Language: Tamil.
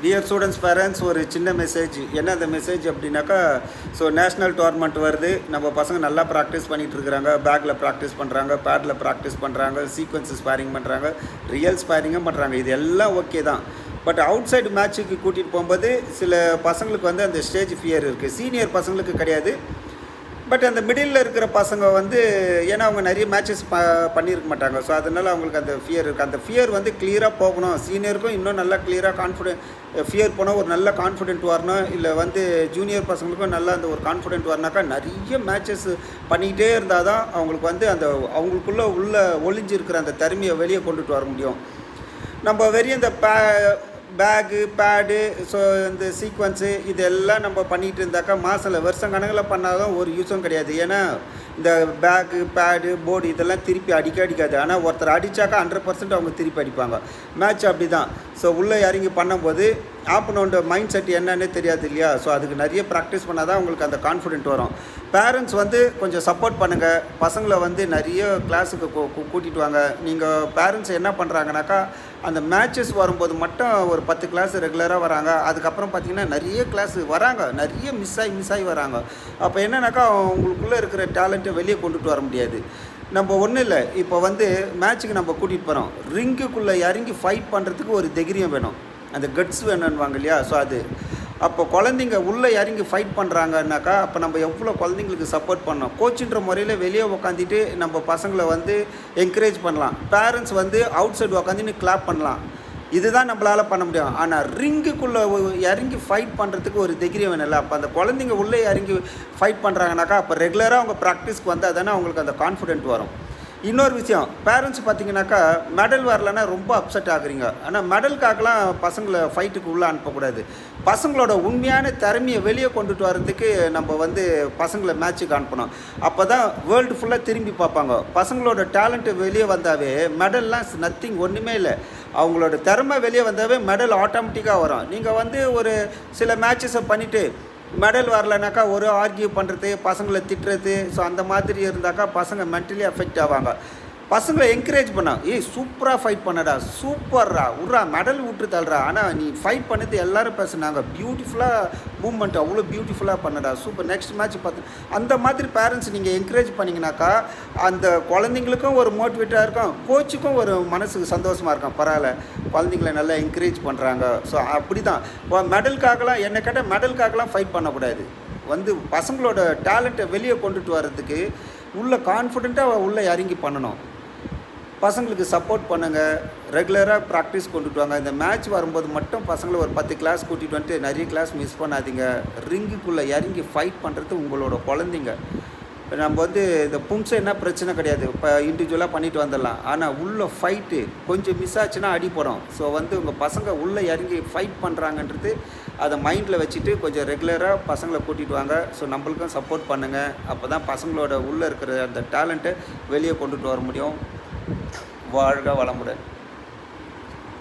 டியர் ஸ்டூடெண்ட்ஸ் பேரண்ட்ஸ், ஒரு சின்ன மெசேஜ். என்ன அந்த மெசேஜ் அப்படின்னாக்கா, ஸோ நேஷ்னல் டோர்னமெண்ட் வருது. நம்ம பசங்க நல்லா ப்ராக்டிஸ் பண்ணிகிட்டு இருக்கிறாங்க. பேக்கில் ப்ராக்டிஸ் பண்ணுறாங்க, பேடில் ப்ராக்டிஸ் பண்ணுறாங்க, சீக்வன்ஸ் ஸ்பேரிங் பண்ணுறாங்க, ரியல் ஸ்பேரிங்கும் பண்ணுறாங்க. இது எல்லாம் ஓகே தான். பட் அவுட் சைடு மேட்ச்சுக்கு கூட்டிகிட்டு போகும்போது சில பசங்களுக்கு வந்து அந்த ஸ்டேஜ் ஃபியர் இருக்குது. சீனியர் பசங்களுக்கு கிடையாது. பட் அந்த மிடில் இருக்கிற பசங்க வந்து, ஏன்னா அவங்க நிறைய மேட்சஸ் பண்ணியிருக்க மாட்டாங்க. ஸோ அதனால் அவங்களுக்கு அந்த ஃபியர் இருக்குது. அந்த ஃபியர் வந்து கிளியராக போகணும். சீனியருக்கும் இன்னும் நல்லா கிளியராக ஃபியர் போனால் ஒரு நல்ல கான்ஃபிடென்ட் வரணும். இல்லை வந்து ஜூனியர் பசங்களுக்கும் நல்லா அந்த ஒரு கான்ஃபிடென்ட் வரனாக்கா நிறைய மேட்சஸ் பண்ணிக்கிட்டே இருந்தால் தான் அவங்களுக்கு வந்து அந்த அவங்களுக்குள்ளே ஒளிஞ்சிருக்கிற அந்த திறமையை வெளியே கொண்டுட்டு வர முடியும். நம்ம வெறிய இந்த பேகு, பேடு, ஸோ இந்த சீக்வன்ஸு இதெல்லாம் நம்ம பண்ணிகிட்டு இருந்தாக்கா வருஷம் கணக்கில் பண்ணாலும் ஒரு யூஸும் கிடையாது. ஏன்னா இந்த பேக்கு, பேடு, போர்டு இதெல்லாம் திருப்பி அடிக்காது. ஆனால் ஒருத்தர் அடித்தாக்கா 100% அவங்க திருப்பி அடிப்பாங்க. மேட்ச் அப்படி தான். ஸோ உள்ளே இறங்கி பண்ணும்போது ஆப்பனோட மைண்ட் செட் என்னன்னே தெரியாது இல்லையா? ஸோ அதுக்கு நிறைய ப்ராக்டிஸ் பண்ணால் தான் உங்களுக்கு அந்த கான்ஃபிடென்ட் வரும். பேரண்ட்ஸ் வந்து கொஞ்சம் சப்போர்ட் பண்ணுங்கள். பசங்களை வந்து நிறைய கிளாஸுக்கு கூட்டிகிட்டு வாங்க. நீங்கள் பேரண்ட்ஸ் என்ன பண்ணுறாங்கனாக்கா, அந்த மேட்சஸ் வரும்போது மட்டும் ஒரு 10 கிளாஸ் ரெகுலராக வராங்க. அதுக்கப்புறம் பார்த்திங்கன்னா நிறைய கிளாஸ் வராங்க, நிறைய மிஸ் ஆகி வராங்க. அப்போ என்னன்னாக்கா அவங்களுக்குள்ளே இருக்கிற டேலண்ட்டை வெளியே கொண்டுட்டு வர முடியாது. நம்ம ஒன்றும் இல்லை, இப்போ வந்து மேட்ச்சுக்கு நம்ம கூட்டிகிட்டு போகிறோம். ரிங்குக்குள்ளே இறங்கி ஃபைட் பண்ணுறதுக்கு ஒரு தைரியம் வேணும், அந்த கட்ஸ் வேணும்னுவாங்க இல்லையா? ஸோ அது அப்போ குழந்தைங்க உள்ளே இறங்கி ஃபைட் பண்ணுறாங்கன்னாக்கா, அப்போ நம்ம எவ்வளோ குழந்தைங்களுக்கு சப்போர்ட் பண்ணோம். கோச்சுன்ற முறையில் வெளியே உக்காந்துட்டு நம்ம பசங்களை வந்து என்கரேஜ் பண்ணலாம். பேரண்ட்ஸ் வந்து அவுட் சைடு உக்காந்துன்னு கிளாப் பண்ணலாம். இதுதான் நம்மளால் பண்ண முடியும். ஆனால் ரிங்குக்குள்ளே இறங்கி ஃபைட் பண்ணுறதுக்கு ஒரு தைரியம் வேணும்ல. அப்போ அந்த குழந்தைங்க உள்ளே இறங்கி ஃபைட் பண்ணுறாங்கனாக்கா, அப்போ ரெகுலராக அவங்க ப்ராக்டிஸ்க்கு வந்தால் தானே அவங்களுக்கு அந்த கான்ஃபிடென்ட் வரும். இன்னொரு விஷயம், பேரண்ட்ஸ் பார்த்திங்கனாக்கா மெடல் வரலன்னா ரொம்ப அப்செட் ஆகுறீங்க. ஆனால் மெடலுக்காகலாம் பசங்களை ஃபைட்டுக்கு உள்ளே அனுப்பக்கூடாது. பசங்களோட உண்மையான திறமையை வெளியே கொண்டுட்டு வரதுக்கு நம்ம வந்து பசங்களை மேட்ச்சுக்கு அனுப்பணும். அப்போ தான் வேர்ல்டு ஃபுல்லாக திரும்பி பார்ப்பாங்க. பசங்களோட டேலண்ட்டு வெளியே வந்தாவே மெடல்லாம் நத்திங், ஒன்றுமே இல்லை. அவங்களோட திறமை வெளியே வந்தாவே மெடல் ஆட்டோமேட்டிக்காக வரும். நீங்கள் வந்து ஒரு சில மேட்சஸை பண்ணிவிட்டு மெடல் வரலனாக்கா ஒரு ஆர்கியூ பண்ணுறது, பசங்களை திட்டுறது, ஸோ அந்த மாதிரி இருந்தாக்கா பசங்க மென்டலி அஃபெக்ட் ஆவாங்க. பசங்களை என்கரேஜ் பண்ண, சூப்பராக ஃபைட் பண்ணடா, சூப்பர்ரா, விட்றா, மெடல் விட்டு தள்ளுறா, ஆனால் நீ ஃபைட் பண்ணது எல்லோரும் பேசுனாங்க, பியூட்டிஃபுல்லாக மூவ்மெண்ட், அவ்வளோ பியூட்டிஃபுல்லாக பண்ணடா, சூப்பர், நெக்ஸ்ட் மேட்ச் பார்த்து அந்த மாதிரி பேரண்ட்ஸ் நீங்கள் என்கரேஜ் பண்ணிங்கனாக்கா அந்த குழந்தைங்களுக்கும் ஒரு மோட்டிவேட்டாக இருக்கும், கோச்சுக்கும் ஒரு மனசுக்கு சந்தோஷமாக இருக்கும். பரவாயில்ல, குழந்தைங்கள நல்லா என்கரேஜ் பண்ணுறாங்க. ஸோ அப்படி தான் மெடலுக்காகலாம், என்னை கேட்டால் மெடலுக்காகலாம் ஃபைட் பண்ணக்கூடாது. வந்து பசங்களோட டேலண்ட்டை வெளியே கொண்டுட்டு வர்றதுக்கு உள்ள கான்ஃபிடெண்ட்டாக உள்ளே இறங்கி பண்ணணும். பசங்களுக்கு சப்போர்ட் பண்ணுங்கள். ரெகுலராக ப்ராக்டிஸ் கொண்டுட்டு வாங்க. இந்த மேட்ச் வரும்போது மட்டும் பசங்களை ஒரு 10 கிளாஸ் கூட்டிகிட்டு வந்துட்டு நிறைய கிளாஸ் மிஸ் பண்ணாதீங்க. ரிங்குக்குள்ளே இறங்கி ஃபைட் பண்ணுறது உங்களோட குழந்தைங்க. நம்ம வந்து இந்த என்ன பிரச்சனை கிடையாது, இப்போ இண்டிவிஜுவலாக பண்ணிட்டு வந்துடலாம். ஆனால் உள்ள ஃபைட்டு கொஞ்சம் மிஸ் ஆச்சுன்னா அடிப்படும். ஸோ வந்து உங்கள் பசங்க உள்ளே இறங்கி ஃபைட் பண்ணுறாங்கன்றது அதை மைண்டில் வச்சுட்டு கொஞ்சம் ரெகுலராக பசங்களை கூட்டிகிட்டு வாங்க. ஸோ நம்மளுக்கும் சப்போர்ட் பண்ணுங்கள். அப்போ தான் பசங்களோட உள்ளே இருக்கிற அந்த டேலண்ட்டை வெளியே கொண்டுட்டு வர முடியும். வாழ்க வளமுடன்.